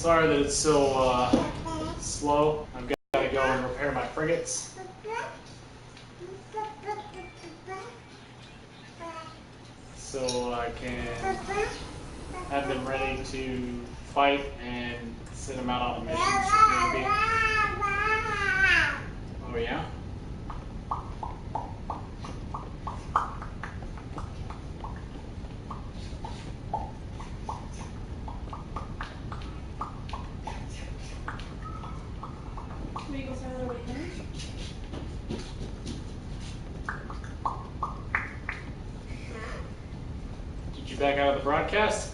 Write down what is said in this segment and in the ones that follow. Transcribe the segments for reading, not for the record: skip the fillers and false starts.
Sorry that it's so slow. I've got to go and repair my frigates. So I can have them ready to fight and send them out on missions if need be. Oh yeah? Did you back out of the broadcast?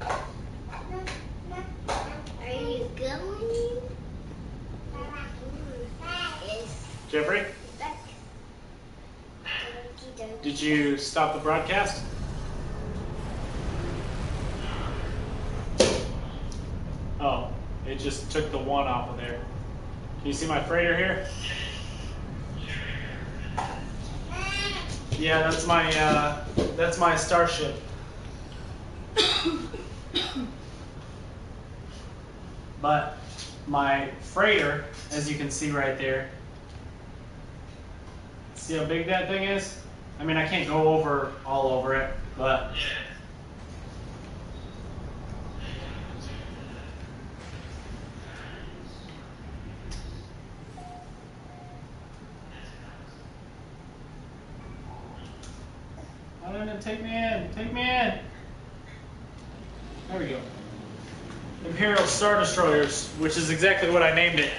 Are you going? Yes. Jeffrey? Did you stop the broadcast? Oh, it just took the one off of there. Can you see my freighter here? Yeah, that's my starship. But my freighter, as you can see right there, see how big that thing is? I mean, I can't go all over it, but take me in, take me in. There we go. Imperial Star Destroyers, which is exactly what I named it.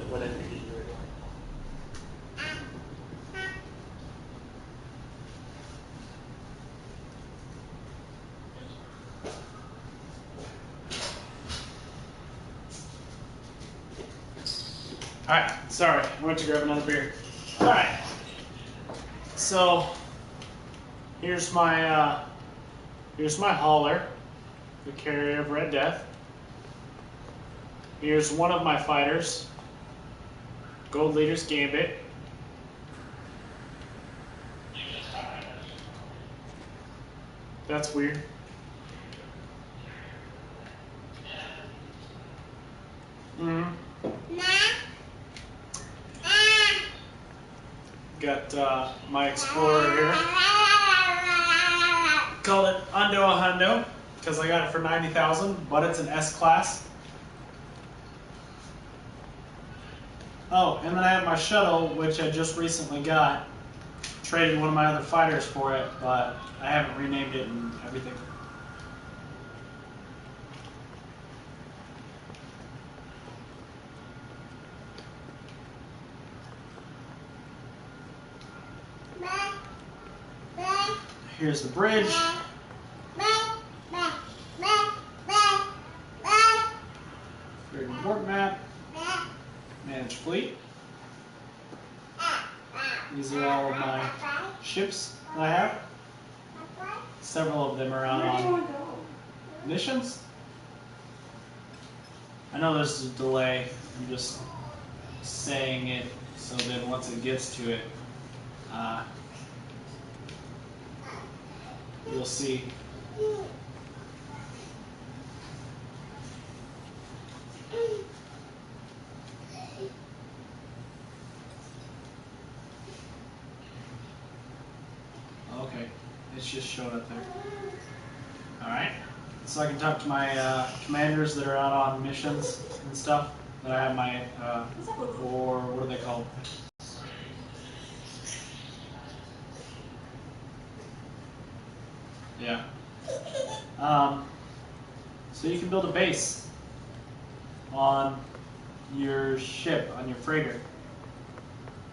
What I think you were doing. Alright, sorry, I went to grab another beer. Alright, so here's my hauler, the carrier of Red Death. Here's one of my fighters, Gold Leader's Gambit. That's weird. Got my Explorer here. Called it Undo a Hundo because I got it for 90,000, but it's an S-Class. Oh, and then I have my shuttle, which I just recently got. Traded one of my other fighters for it, but I haven't renamed it and everything. Here's the bridge. Create a port map. Manage fleet. These are all of my ships that I have. Several of them are out on missions. I know there's a delay. I'm just saying it so then once it gets to it, you'll see. Okay, it's just showed up there. Alright, so I can talk to my commanders that are out on missions and stuff. That I have my, or what are they called? Yeah. So you can build a base on your ship, on your freighter.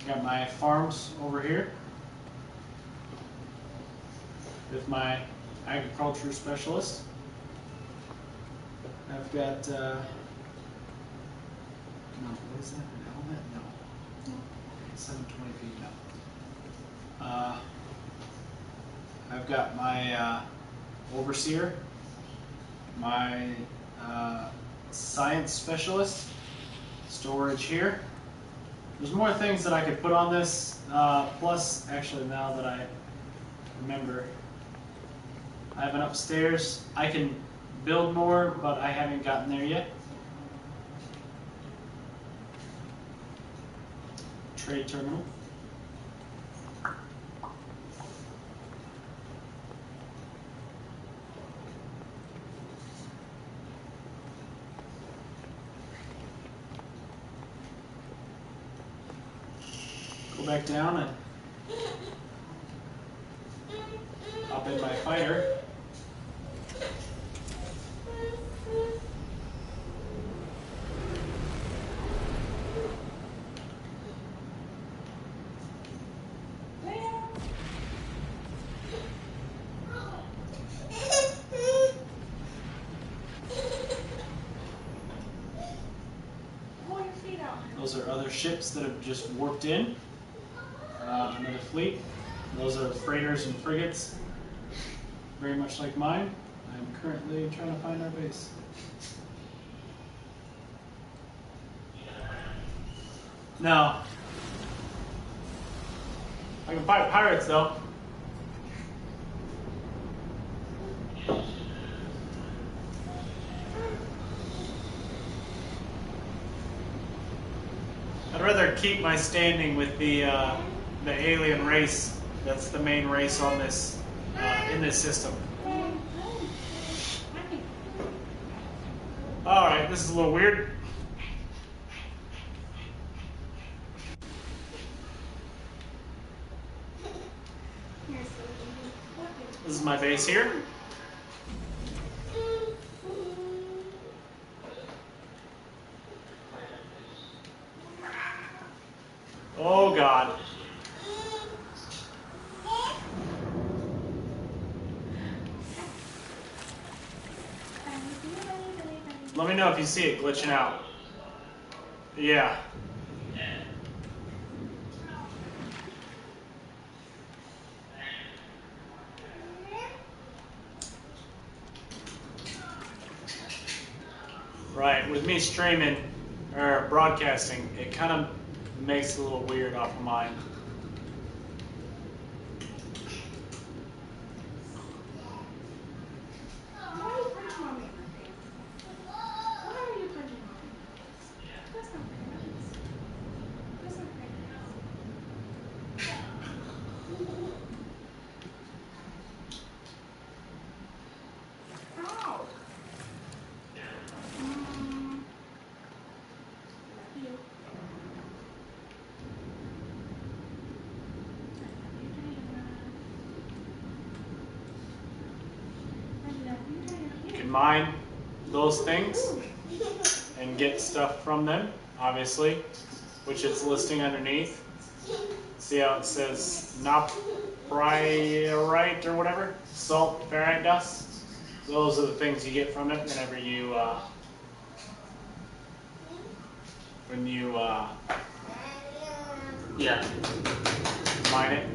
Got my farms over here with my agriculture specialist. I've got, no, what is that, an element? No. 720 feet, no. I've got my overseer, my science specialist, storage here. There's more things that I could put on this, plus, actually now that I remember, I have an upstairs. I can build more, but I haven't gotten there yet. Trade terminal. Go back down and hop in my fighter. Those are other ships that have just warped in. Another fleet. Those are freighters and frigates, very much like mine. I'm currently trying to find our base. No. I can fight pirates though. I'd rather keep my standing with the alien race. That's the main race on this in this system. All right, this is a little weird. This is my base here. Oh God. Let me know if you see it glitching out. Yeah. Right, with me streaming or broadcasting, it kind of makes it a little weird off of mine. You can mine those things and get stuff from them, obviously, which it's listing underneath. See how it says nophrite or whatever? Salt, ferrite dust. Those are the things you get from it whenever you mine it.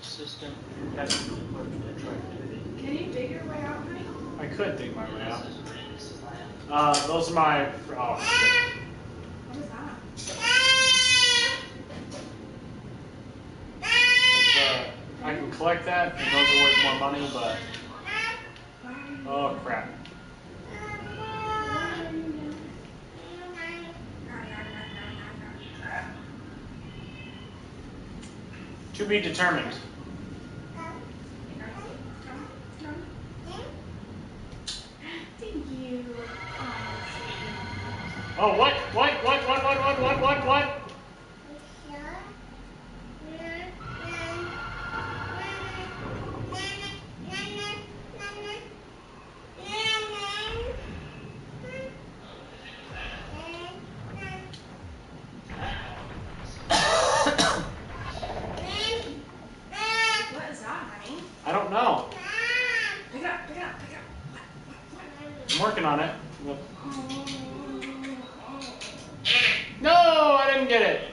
System. Can you dig your way out, honey? I could dig my way out. Those are my. Oh shit. What is that? I can collect that, and those are worth more money, but. Oh crap. To be determined. Thank you. Oh, what? What? What is that, honey? I don't know. Pick it up. I'm working on it. No, I didn't get it.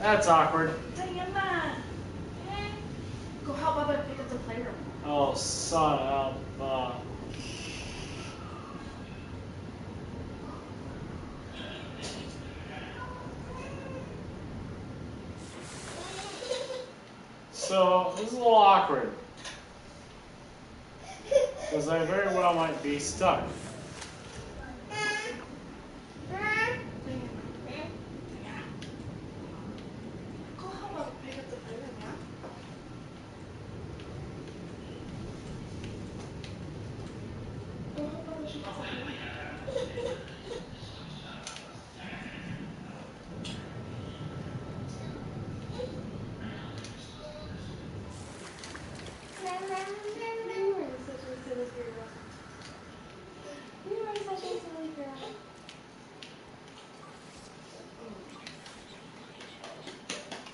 That's awkward. Diana. Go help Bubba pick up the playroom. Oh, son of So this is a little awkward because I very well might be stuck. Go help Bubba pick up the playroom, yeah? Go help Bubba pick up the playroom.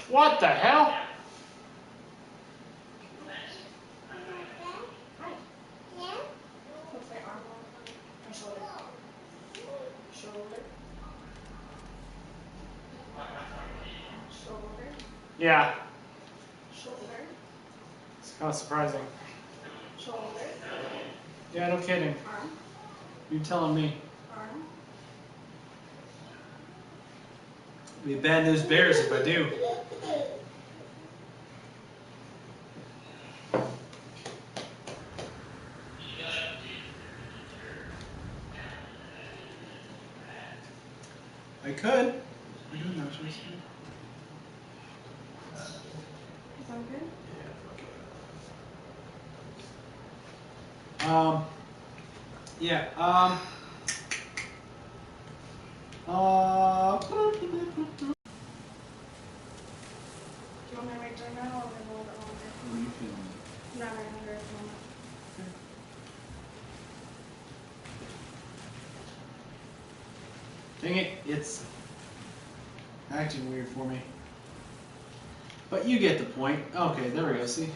What the hell? What's my arm on? My shoulder. Shoulder. Shoulder. Yeah, Shoulder. it's kind of surprising. Shoulder. Yeah, no kidding. Arm. You telling me? Arm. Be bad news bears if I do. I could. Is that good? Yeah. Do you want me to write down now or a little bit longer? What are you feeling? Not very hungry at the moment. Dang it, it's acting weird for me. But you get the point. Okay, there we go, see?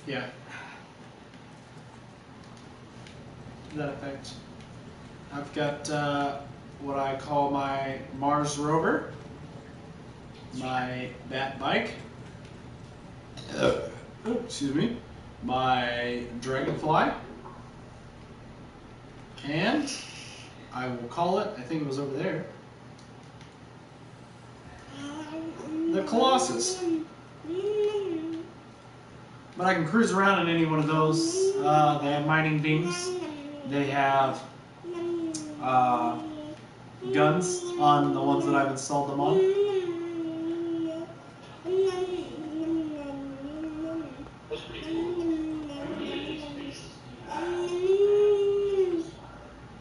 Yeah. To that effect. I've got what I call my Mars rover, my bat bike, excuse me, my dragonfly, and I will call it, I think it was over there, the Colossus. But I can cruise around in any one of those. They have mining beams. They have guns on the ones that I've installed them on.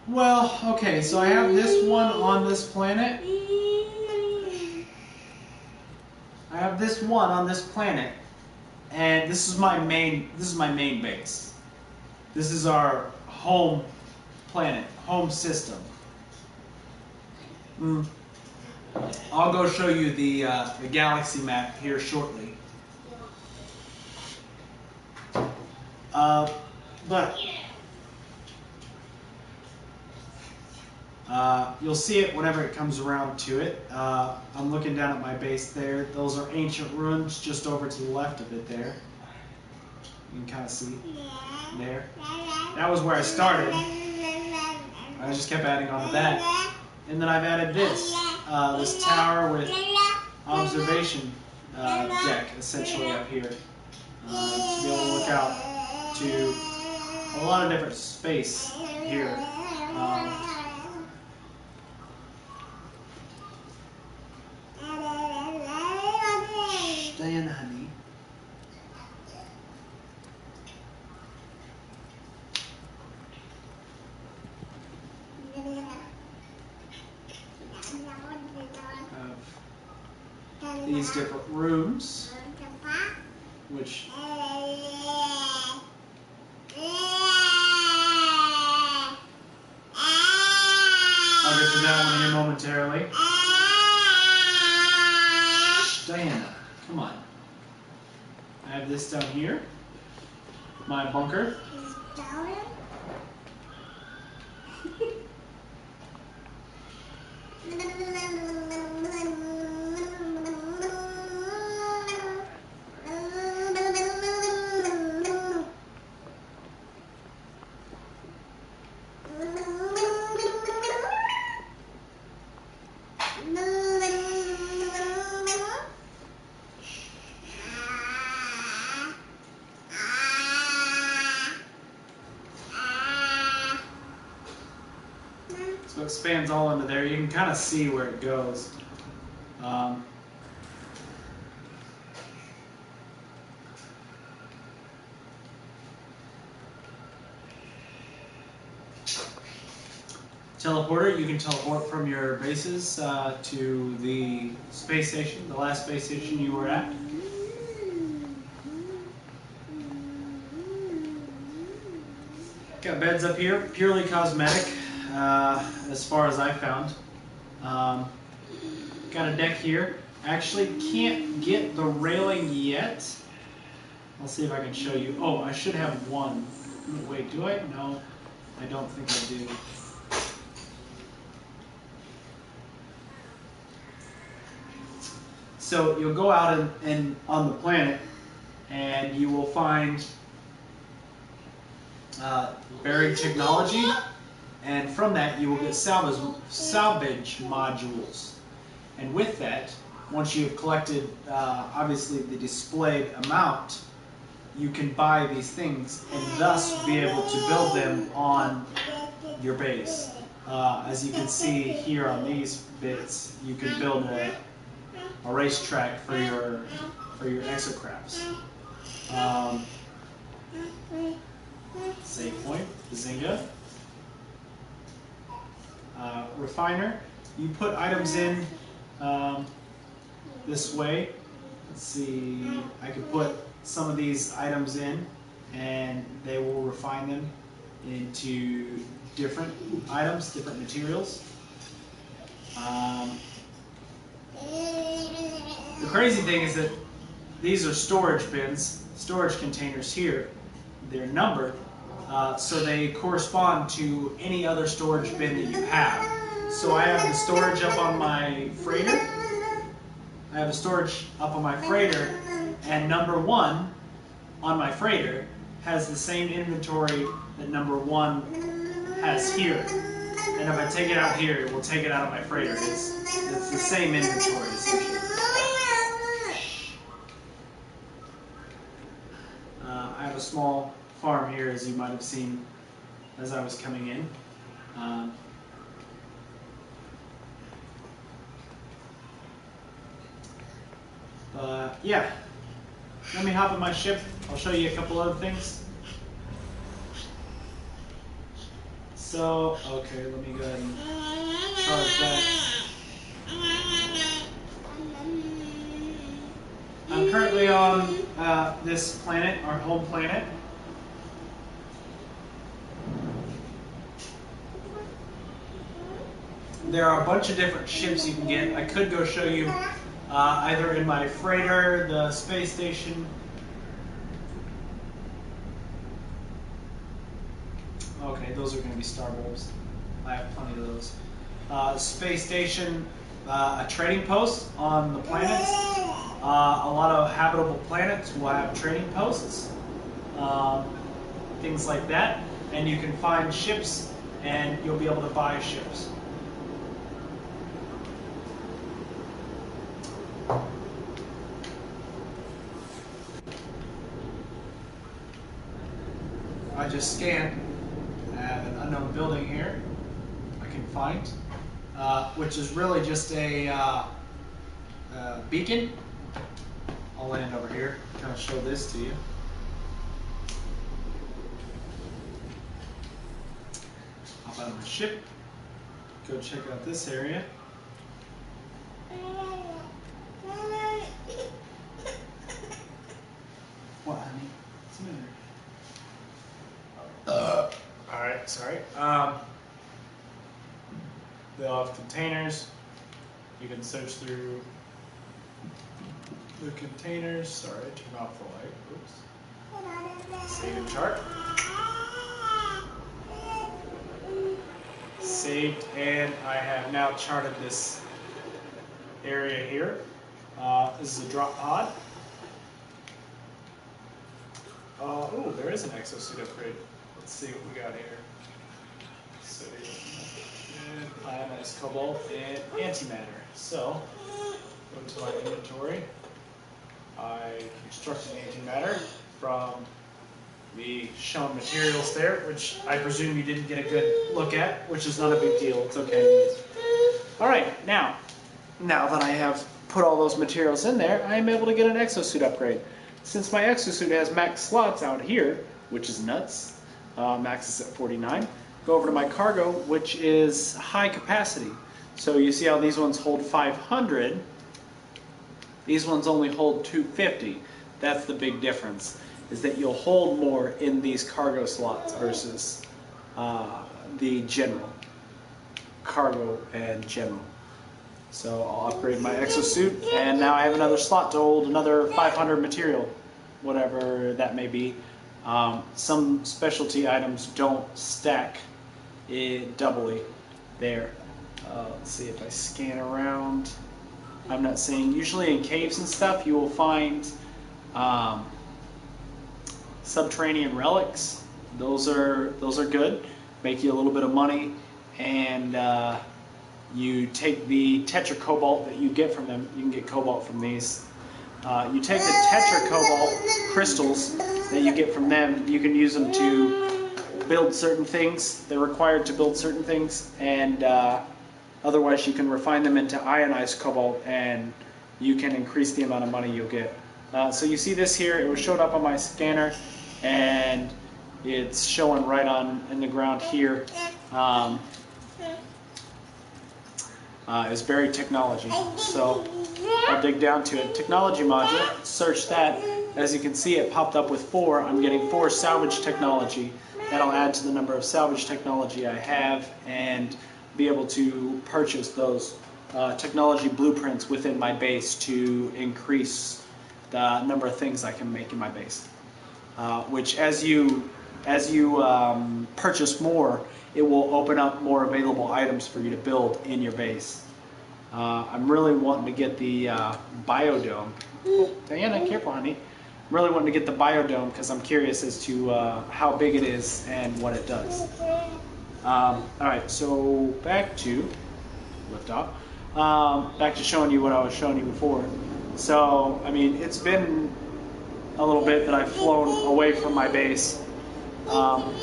Well, okay, so I have this one on this planet. I have this one on this planet, and this is my main base. This is our home planet, home system. I'll go show you the galaxy map here shortly. But you'll see it whenever it comes around to it. I'm looking down at my base there. Those are ancient ruins just over to the left of it there. You can kind of see there. That was where I started. I just kept adding on to that. And then I've added this. This tower with observation deck essentially up here. To be able to look out to a lot of different space here. Stay in, honey. These different rooms, which I'll get to that one here momentarily. Diana, come on. I have this down here, my bunker. expands all into there. You can kind of see where it goes. Teleporter, you can teleport from your bases to the space station, the last space station you were at. Got beds up here, purely cosmetic, as far as I found. Got a deck here. Actually can't get the railing yet. I'll see if I can show you. Oh, I should have one. Wait, do I? No, I don't think I do. So you'll go out and on the planet, and you will find buried technology, and from that you will get salvage modules. And with that, once you've collected obviously the displayed amount, you can buy these things and thus be able to build them on your base. As you can see here on these bits, you can build a racetrack for your exocrafts. Save point, Bazinga. Refiner, you put items in this way. Let's see, I could put some of these items in and they will refine them into different items, different materials. The crazy thing is that these are storage bins, storage containers here. They're numbered, so they correspond to any other storage bin that you have. So I have the storage up on my freighter. I have a storage up on my freighter, and number 1 on my freighter has the same inventory that number 1 has here. And if I take it out here, it will take it out of my freighter. It's the same inventory, essentially. I have a small farm here, as you might have seen as I was coming in. Yeah, let me hop in my ship. I'll show you a couple other things. So, okay, let me go ahead and charge that. I'm currently on this planet, our home planet. There are a bunch of different ships you can get. I could go show you either in my freighter, the space station. Okay, those are going to be star bulbs. I have plenty of those. Space station, a trading post on the planets. A lot of habitable planets will have trading posts, things like that. And you can find ships, and you'll be able to buy ships. I just scanned an unknown building here I can find, which is really just a beacon. I'll land over here, kind of show this to you. Hop out of my ship, go check out this area. What, honey? What's the matter? Alright, sorry. They'll have containers. You can search through the containers. Sorry, turn off the light. Oops. Save and chart. Saved, and I have now charted this area here. This is a drop pod. Oh, there is an exosuit upgrade. Let's see what we got here. Ionized cobalt and antimatter. So, go to my inventory. I constructed antimatter from be shown materials there, which I presume you didn't get a good look at, which is not a big deal. It's okay. All right, now that I have put all those materials in there, I am able to get an exosuit upgrade. Since my exosuit has max slots out here, which is nuts, max is at 49, go over to my cargo, which is high capacity. So you see how these ones hold 500, these ones only hold 250. That's the big difference, is that you'll hold more in these cargo slots versus the general. Cargo and general. So I'll upgrade my exosuit, and now I have another slot to hold another 500 material, whatever that may be. Some specialty items don't stack it doubly there. Let's see if I scan around. I'm not seeing. Usually in caves and stuff, you will find subterranean relics. Those are good. Make you a little bit of money, and you take the tetra cobalt that you get from them. You can get cobalt from these. You take the tetra cobalt crystals that you get from them. You can use them to build certain things. They're required to build certain things, and otherwise you can refine them into ionized cobalt, and you can increase the amount of money you'll get. So you see this here. It was showed up on my scanner, and it's showing right on in the ground here. Is buried technology. So I'll dig down to it. Technology module, search that. As you can see, it popped up with 4. I'm getting 4 salvage technology. That'll add to the number of salvage technology I have, and be able to purchase those technology blueprints within my base to increase the number of things I can make in my base. Which, as you purchase more, it will open up more available items for you to build in your base. I'm really wanting to get the biodome. Oh, Diana, careful, honey. I'm really wanting to get the biodome because I'm curious as to how big it is and what it does. Alright, so back to lift off. Back to showing you what I was showing you before. So, I mean, it's been a little bit that I've flown away from my base. I'm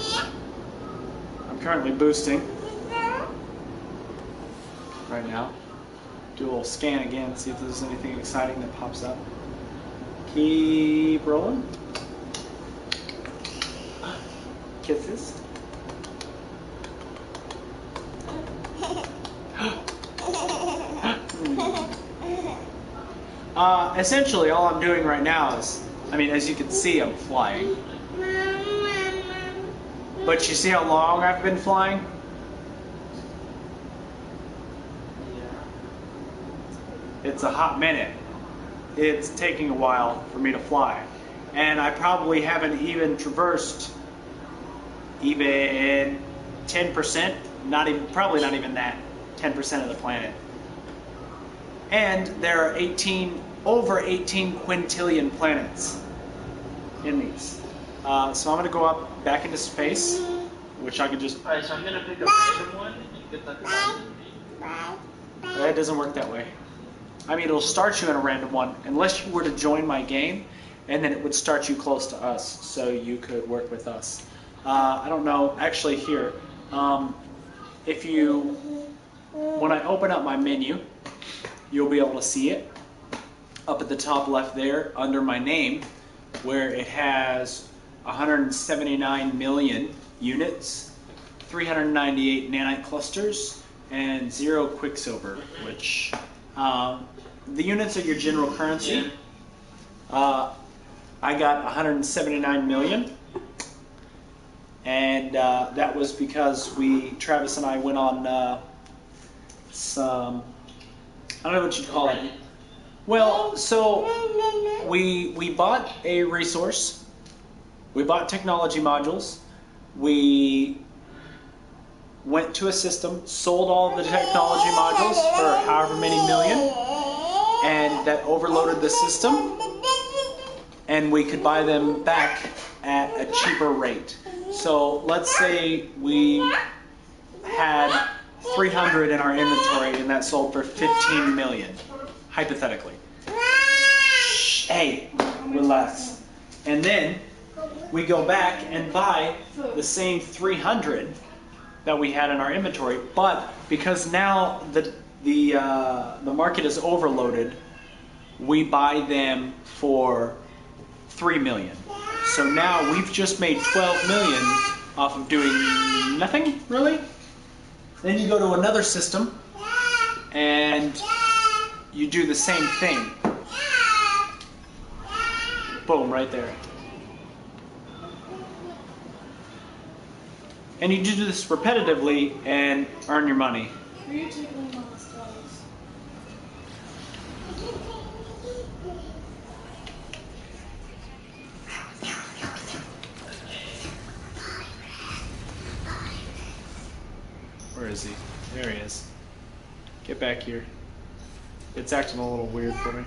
currently boosting right now. Do a little scan again, see if there's anything exciting that pops up. Keep rolling. Kisses. Essentially, all I'm doing right now is, I mean, as you can see, I'm flying. But you see how long I've been flying? It's a hot minute. It's taking a while for me to fly. And I probably haven't even traversed even 10%, probably not even that, 10% of the planet. And there are over 18 quintillion planets in these. So I'm going to go up back into space, which I could just... Alright, so I'm going to pick a random one, and you get that random. That doesn't work that way. I mean, it'll start you in a random one, unless you were to join my game, and then it would start you close to us, so you could work with us. I don't know, actually here, when I open up my menu, you'll be able to see it up at the top left there under my name, where it has 179 million units, 398 nanite clusters, and 0 quicksilver, which the units are your general currency. I got 179 million, and that was because Travis and I went on some, I don't know what you'd call it. Well, so we bought a resource, we bought technology modules, we went to a system, sold all the technology modules for however many million, and that overloaded the system, and we could buy them back at a cheaper rate. So let's say we had 300 in our inventory and that sold for 15 million, hypothetically. Hey, relax. And then we go back and buy the same 300 that we had in our inventory, but because now the market is overloaded, we buy them for 3 million. So now we've just made 12 million off of doing nothing, really. Then you go to another system and you do the same thing. Boom, right there. And you do this repetitively and earn your money. Are you taking my studies? Where is he? There he is. Get back here. It's acting a little weird for me.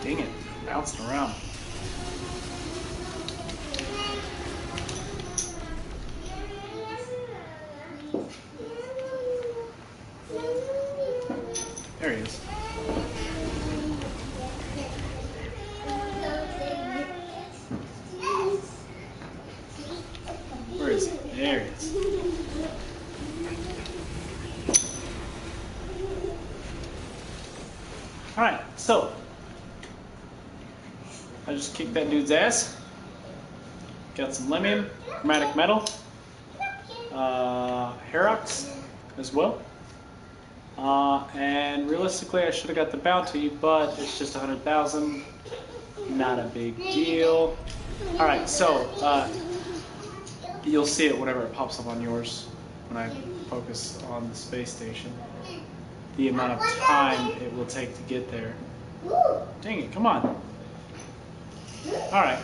Dang it, bouncing around. There he is. Where is he? There he is. Alright, so I just kicked that dude's ass. Got some lemon, chromatic metal, Herox as well. And realistically, I should have got the bounty, but it's just 100,000. Not a big deal. All right, so you'll see it whenever it pops up on yours when I focus on the space station. The amount of time it will take to get there. Dang it, come on. All right.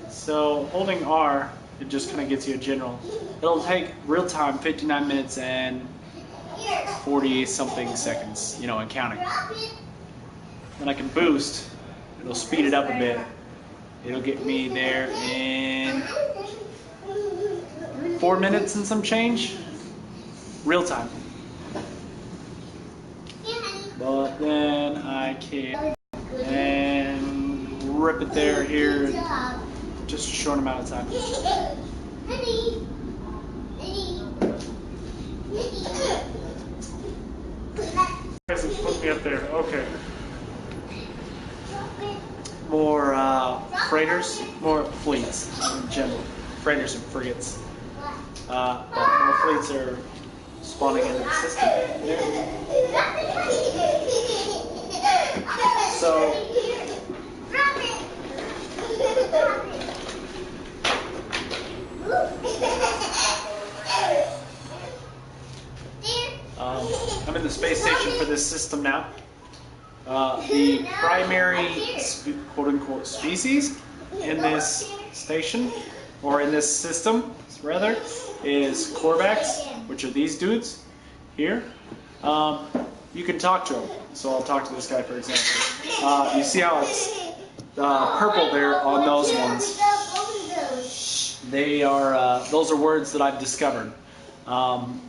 So holding R, it just kind of gets you a general. It'll take real time 59 minutes and 40 something seconds, you know, and counting. Then I can boost. It'll speed it up a bit. It'll get me there in 4 minutes and some change. Real time. But then I can and rip it there here in just a short amount of time. Put me up there. Okay. More freighters, more fleets in general. Freighters and frigates. But more fleets are spawning into the system. So. I'm in the space station for this system now. The primary quote-unquote species in this station, or in this system rather, is Corvax, which are these dudes here. You can talk to them, so I'll talk to this guy for example. You see how it's purple there on those ones? They are those are words that I've discovered.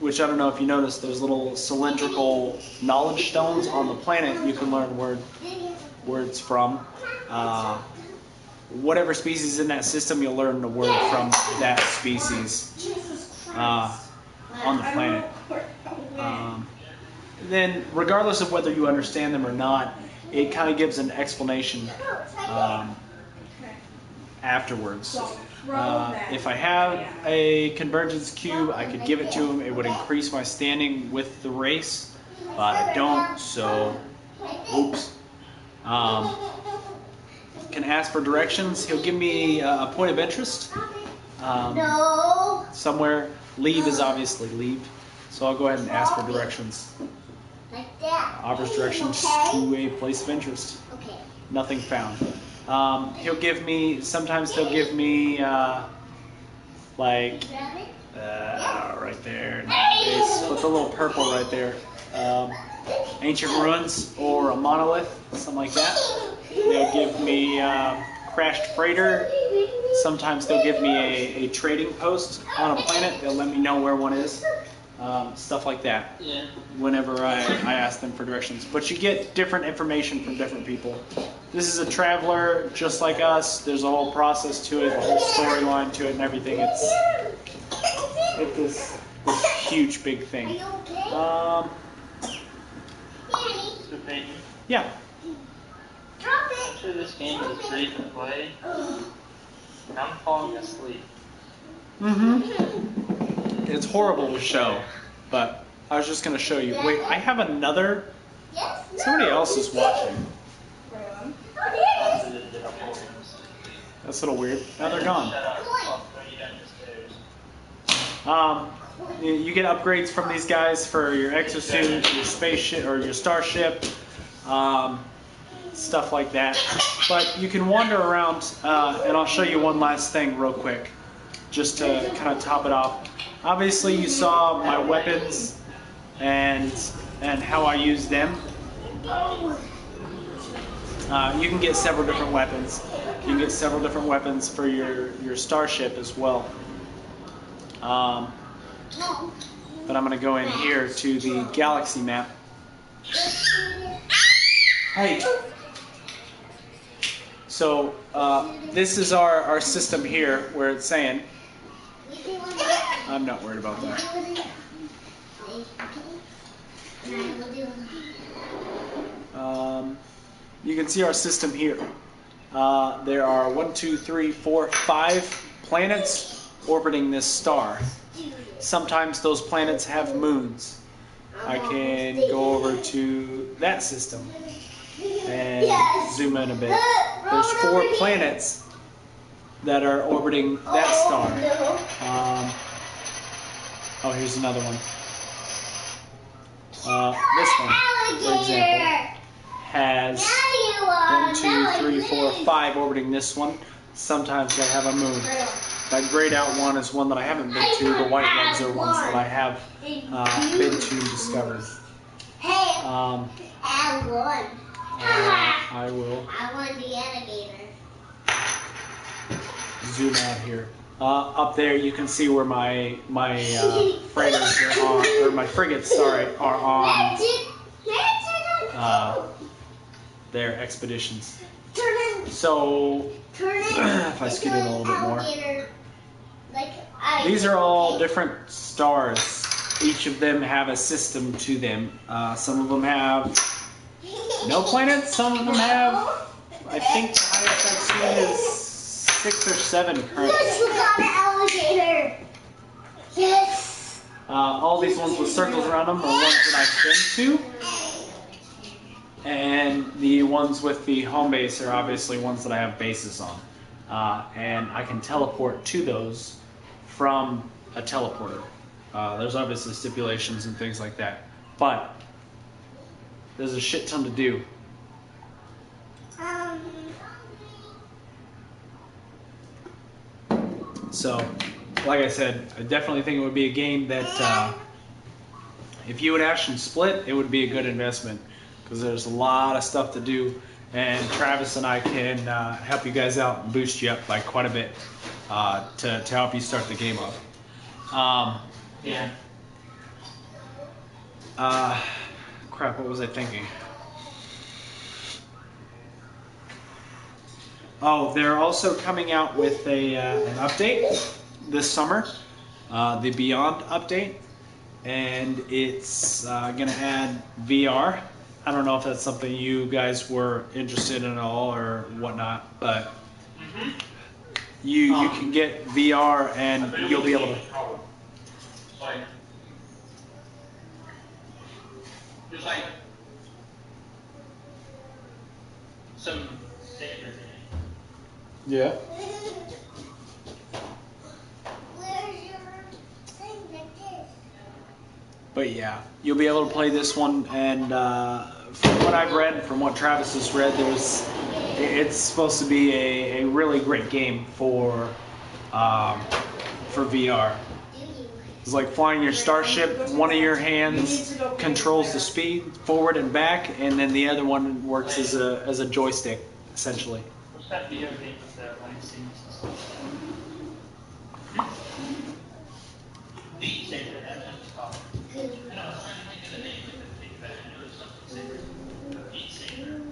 Which I don't know if you noticed, those little cylindrical knowledge stones on the planet you can learn words from. Whatever species in that system, you'll learn the word from that species on the planet. Then, regardless of whether you understand them or not, it kind of gives an explanation afterwards. If I had a convergence cube, I could give it to him. It would increase my standing with the race, but I don't, so oops. Can ask for directions. He'll give me a point of interest somewhere. Leave is obviously leave, so I'll go ahead and ask for directions. Offers directions to a place of interest. Nothing found. He'll give me, sometimes he'll give me, like, right there, with the little purple right there. ancient ruins or a monolith, something like that. They'll give me crashed freighter. Sometimes they'll give me a trading post on a planet. They'll let me know where one is. Stuff like that. Yeah. Whenever I ask them for directions. But you get different information from different people. This is a traveler just like us. There's a whole process to it, a whole storyline to it and everything. It's this huge big thing. Daddy, So Peyton, Yeah. drop it. after this game is free to play, and I'm falling asleep. It's horrible to show, but I was just going to show you. Wait, I have another. Yes, no. Somebody else is watching. Braylon. After this, I'm falling asleep. That's a little weird. Now they're gone. Shut up. I'll throw you down the stairs. You get upgrades from these guys for your exosuit, your spaceship, or your starship, stuff like that. But you can wander around, and I'll show you one last thing real quick, just to kind of top it off. Obviously, you saw my weapons and how I use them. You can get several different weapons. You can get several different weapons for your starship as well. But I'm going to go in here to the galaxy map. Hey! So, this is our system here where it's saying, I'm not worried about that. You can see our system here. There are 1, 2, 3, 4, 5 planets orbiting this star. Sometimes those planets have moons. I can go over to that system and zoom in a bit. There's 4 planets that are orbiting that star. Oh, here's another one. This one, for example, has 1, 2, 3, 4, 5 orbiting this one. Sometimes they have a moon. That grayed out one is one that I haven't been to. The white ones are ones that I have been to and discovered. I will I want the alligator. zoom out here. Up there, you can see where my freighters are on, or my frigates, sorry, are on their expeditions. So, if I scoot in a little bit more. These are all different stars. Each of them have a system to them. Some of them have no planets. Some of them have, I think the highest I've seen is 6 or 7 currently. Yes, we got an alligator. Yes. All these ones with circles around them are ones that I've been to. And the ones with the home base are obviously ones that I have bases on. And I can teleport to those from a teleporter. There's obviously stipulations and things like that. But there's a shit ton to do. So, like I said, I definitely think it would be a game that if you and Ashton split, it would be a good investment. Because there's a lot of stuff to do, and Travis and I can help you guys out and boost you up by quite a bit to help you start the game up. Yeah. Crap, what was I thinking? Oh, they're also coming out with an update this summer, the Beyond update, and it's going to add VR. I don't know if that's something you guys were interested in at all or whatnot, but you can get VR and you'll be able to. Just like some standard. Yeah. Where's your thing like this? But yeah, you'll be able to play this one, and from what I've read, from what Travis has read, it's supposed to be a really great game for VR. It's like flying your starship. One of your hands controls the speed forward and back, and then the other one works as a joystick, essentially. What's that video game with that like scenes and stuff? Beat Saber, that's what it's called. I was trying to think of the name of it, but I knew it was something Saber. Beat Saber.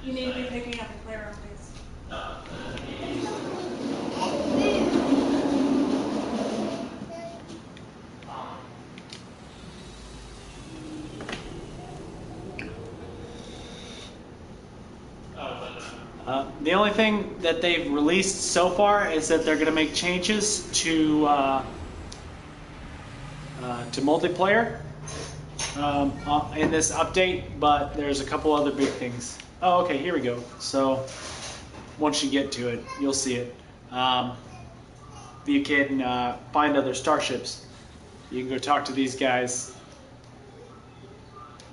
You need to be picking up a playroom, please. The only thing that they've released so far is that they're going to make changes to multiplayer in this update, but there's a couple other big things. Oh, okay, here we go. So once you get to it, you'll see it. You can find other starships. You can go talk to these guys.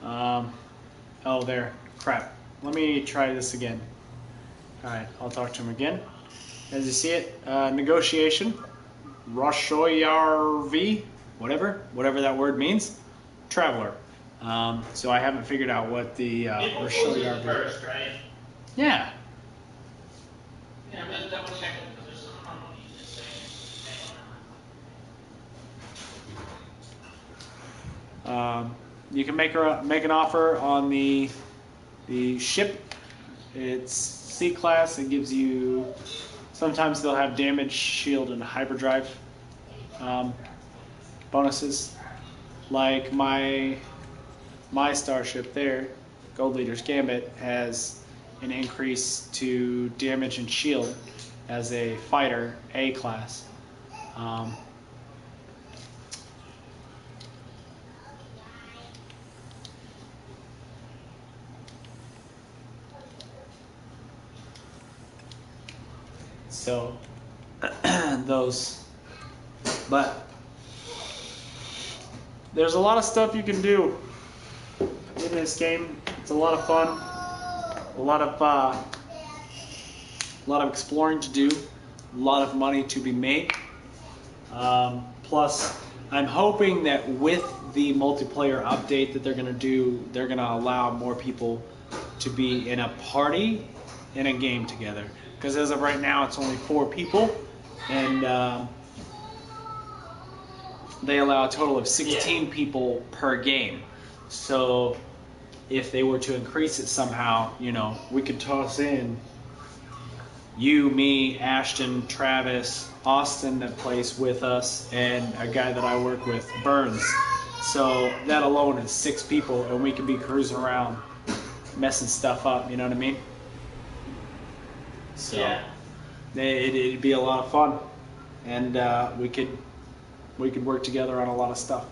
Oh, there. Crap. Let me try this again. Alright, I'll talk to him again. As you see it, negotiation, Roshoyarv, whatever that word means, traveler. So I haven't figured out what the Roshoyarv first, right? Yeah. Yeah, but double check it because there's some harmony in this thing. You can make an offer on the ship. It's C-class. It gives you, sometimes they'll have damage, shield, and hyperdrive bonuses. Like my starship there, Gold Leader's Gambit, has an increase to damage and shield as a fighter, A-class. So those, but there's a lot of stuff you can do in this game. It's a lot of fun, a lot of exploring to do, a lot of money to be made. Plus, I'm hoping that with the multiplayer update that they're going to do, they're going to allow more people to be in a party in a game together. Because as of right now, it's only 4 people, and they allow a total of 16 people per game. So if they were to increase it somehow, you know, we could toss in you, me, Ashton, Travis, Austin that plays with us, and a guy that I work with, Burns. So that alone is 6 people, and we could be cruising around messing stuff up, you know what I mean? So yeah. It'd be a lot of fun, and we could work together on a lot of stuff,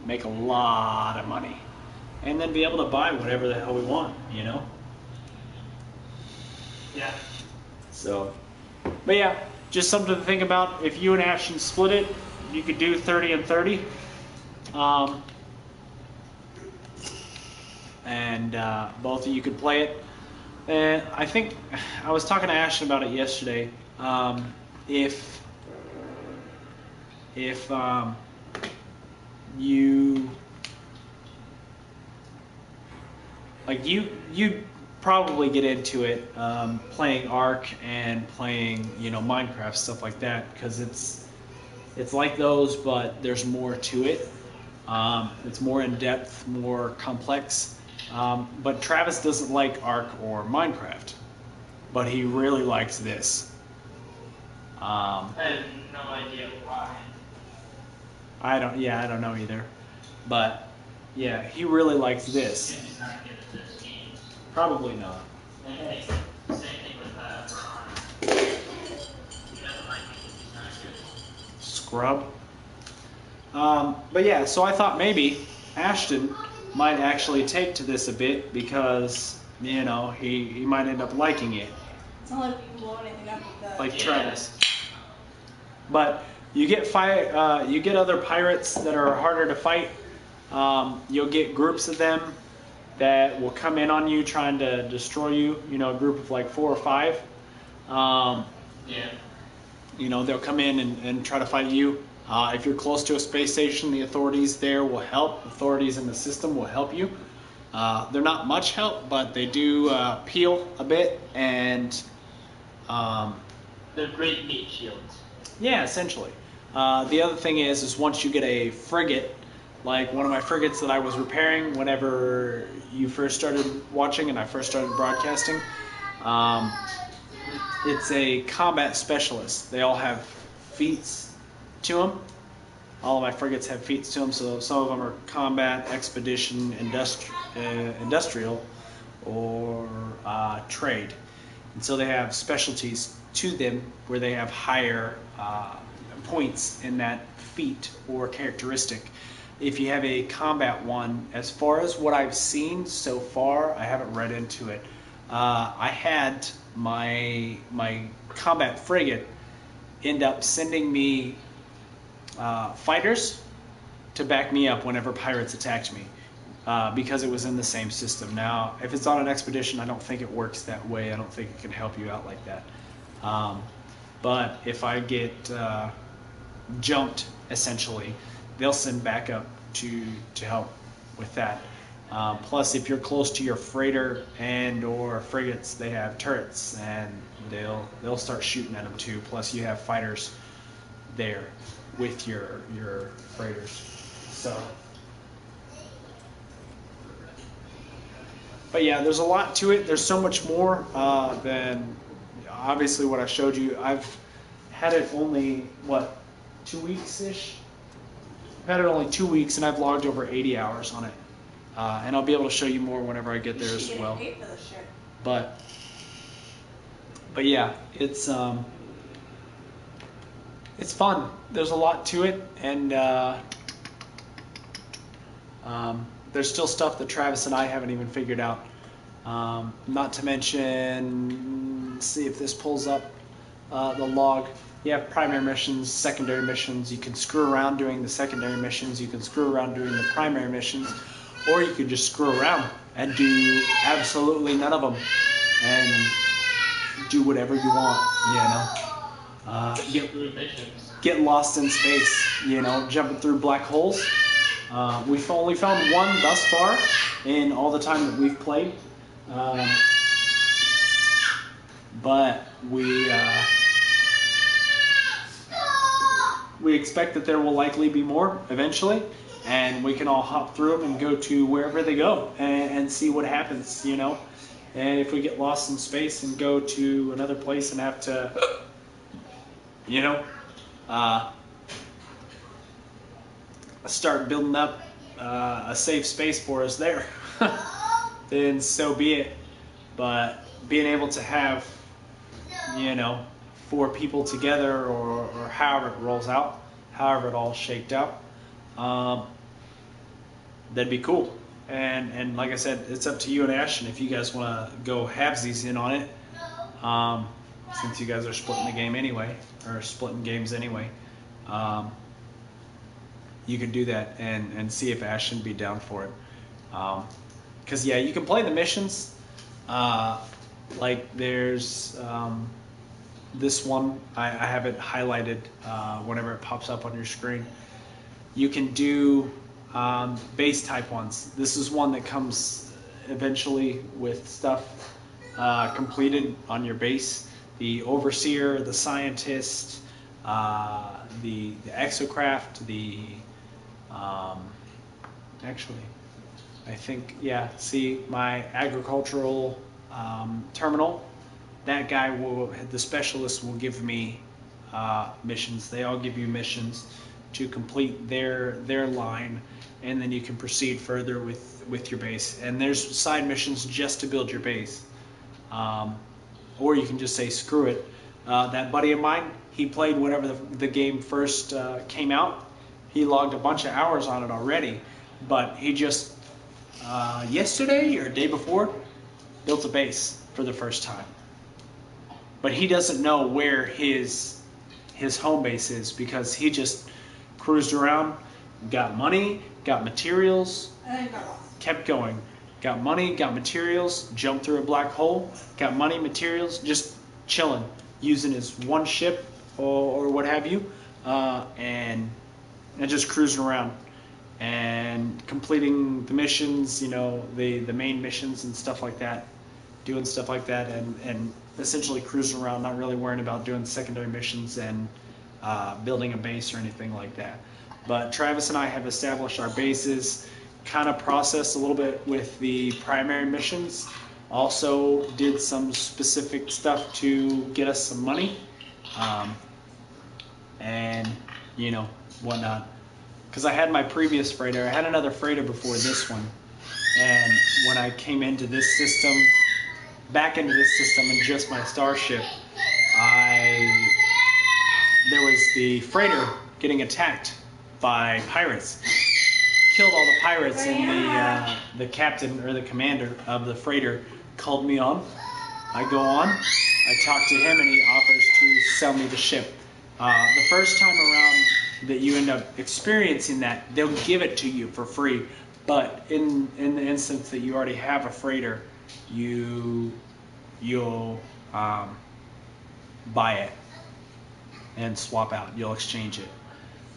make a lot of money, and then be able to buy whatever the hell we want, you know? Yeah. So, but yeah, just something to think about. If you and Ashton split it, you could do 30 and 30. And both of you could play it. And I think I was talking to Ashton about it yesterday. If you like you probably get into it playing Ark and playing, you know, Minecraft, stuff like that, because it's like those, but there's more to it. It's more in depth, more complex. But Travis doesn't like Ark or Minecraft, but he really likes this. I have no idea why. I don't know either, but yeah, he really likes this. He's not good at this game. Probably not. Same thing with Ron. He doesn't like me because he's not good. Scrub. But yeah, so I thought maybe Ashton might actually take to this a bit, because, you know, he might end up liking it. It's not like we can blow anything up with that. Like Travis. But you get other pirates that are harder to fight. You'll get groups of them that will come in on you trying to destroy you. You know, a group of like 4 or 5. Yeah. You know, they'll come in and try to fight you. If you're close to a space station, the authorities there will help. Authorities in the system will help you. They're not much help, but they do peel a bit, and They're great meat shields. yeah, essentially. The other thing is once you get a frigate, like one of my frigates that I was repairing whenever you first started watching and I first started broadcasting, it's a combat specialist. They all have feats to them. All of my frigates have feats to them, so some of them are combat, expedition, industrial, or trade. And so they have specialties to them where they have higher points in that feat or characteristic. If you have a combat one, as far as what I've seen so far, I haven't read into it. I had my combat frigate end up sending me fighters to back me up whenever pirates attacked me, because it was in the same system. Now, if it's on an expedition, I don't think it works that way. I don't think it can help you out like that. But if I get jumped, essentially, they'll send backup to help with that. Plus, if you're close to your freighter and or frigates, they have turrets, and they'll start shooting at them too. Plus, you have fighters there with your freighters. So, but yeah, there's a lot to it. There's so much more than obviously what I showed you. I've had it only 2 weeks ish. I've had it only 2 weeks, and I've logged over 80 hours on it. And I'll be able to show you more whenever I get there as well. But yeah, it's fun. There's a lot to it, and there's still stuff that Travis and I haven't even figured out. Not to mention, let's see if this pulls up the log. You have primary missions, secondary missions. You can screw around doing the secondary missions. You can screw around doing the primary missions. Or you could just screw around and do absolutely none of them and do whatever you want, you know. Get lost in space, you know, jumping through black holes. We've only found one thus far in all the time that we've played. But we expect that there will likely be more eventually. And we can all hop through them and go to wherever they go and see what happens, you know. And if we get lost in space and go to another place and have to, you know, start building up a safe space for us there, then so be it. But being able to have, you know, 4 people together or however it rolls out, however it all shaked out, that'd be cool. And like I said, it's up to you and Ashton if you guys want to go halvesies in on it, since you guys are splitting the game anyway, or splitting games anyway. You can do that and see if Ashton be down for it. Because yeah, you can play the missions. Like there's this one, I have it highlighted whenever it pops up on your screen. You can do base type ones. This is one that comes eventually with stuff completed on your base. The overseer, the scientist, the exocraft, the actually I think, yeah, see my agricultural terminal, that guy will, the specialist will give me missions. They all give you missions to complete their line, and then you can proceed further with your base. And there's side missions just to build your base, or you can just say screw it. That buddy of mine, he played whenever the game first came out. He logged a bunch of hours on it already, but he just yesterday or day before built a base for the first time. But he doesn't know where his home base is, because he just cruised around, got money, got materials, And got lost. kept going. Got money, got materials, jumped through a black hole, got money, materials, just chilling, using his one ship or what have you, and just cruising around and completing the missions, you know, the main missions and stuff like that, doing stuff like that, and essentially cruising around, not really worrying about doing secondary missions and building a base or anything like that. But Travis and I have established our bases, kind of processed a little bit with the primary missions, also did some specific stuff to get us some money, and you know, whatnot. Because I had my previous freighter, I had another freighter before this one, and when I came into this system, back into this system and just my starship, there was the freighter getting attacked by pirates. Killed all the pirates, and the captain or the commander of the freighter called me on. I go on, I talk to him, and he offers to sell me the ship. The first time around that you end up experiencing that, they'll give it to you for free. But in the instance that you already have a freighter, you'll buy it and swap out. You'll exchange it.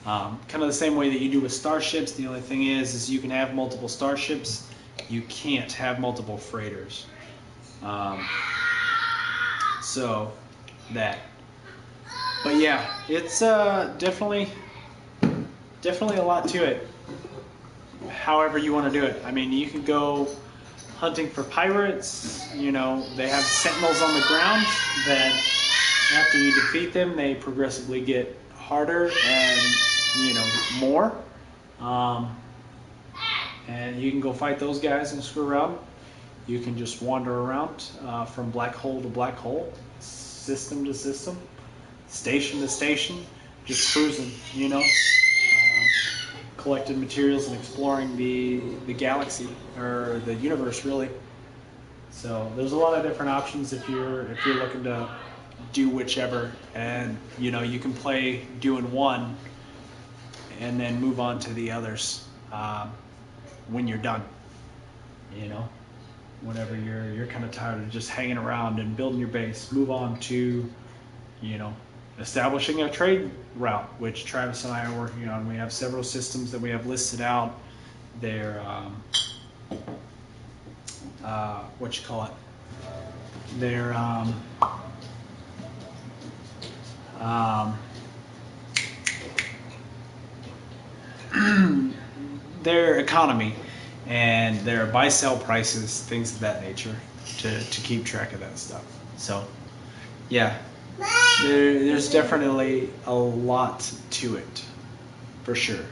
Kind of the same way that you do with starships. The only thing is you can have multiple starships. You can't have multiple freighters. So that. But yeah, it's definitely a lot to it. However you want to do it. I mean, you can go hunting for pirates. You know, they have sentinels on the ground that after you defeat them, they progressively get harder and, you know, more. And you can go fight those guys and screw around. You can just wander around from black hole to black hole, system to system, station to station, just cruising, you know, collecting materials and exploring the galaxy, or the universe, really. So there's a lot of different options if you're looking to do whichever, and you know, you can play doing one and then move on to the others when you're done. You know, whenever you're kind of tired of just hanging around and building your base, move on to, you know, establishing a trade route, which Travis and I are working on. We have several systems that we have listed out. They're what you call it? They're their economy and their buy-sell prices, things of that nature, to keep track of that stuff. So, yeah, there's definitely a lot to it, for sure.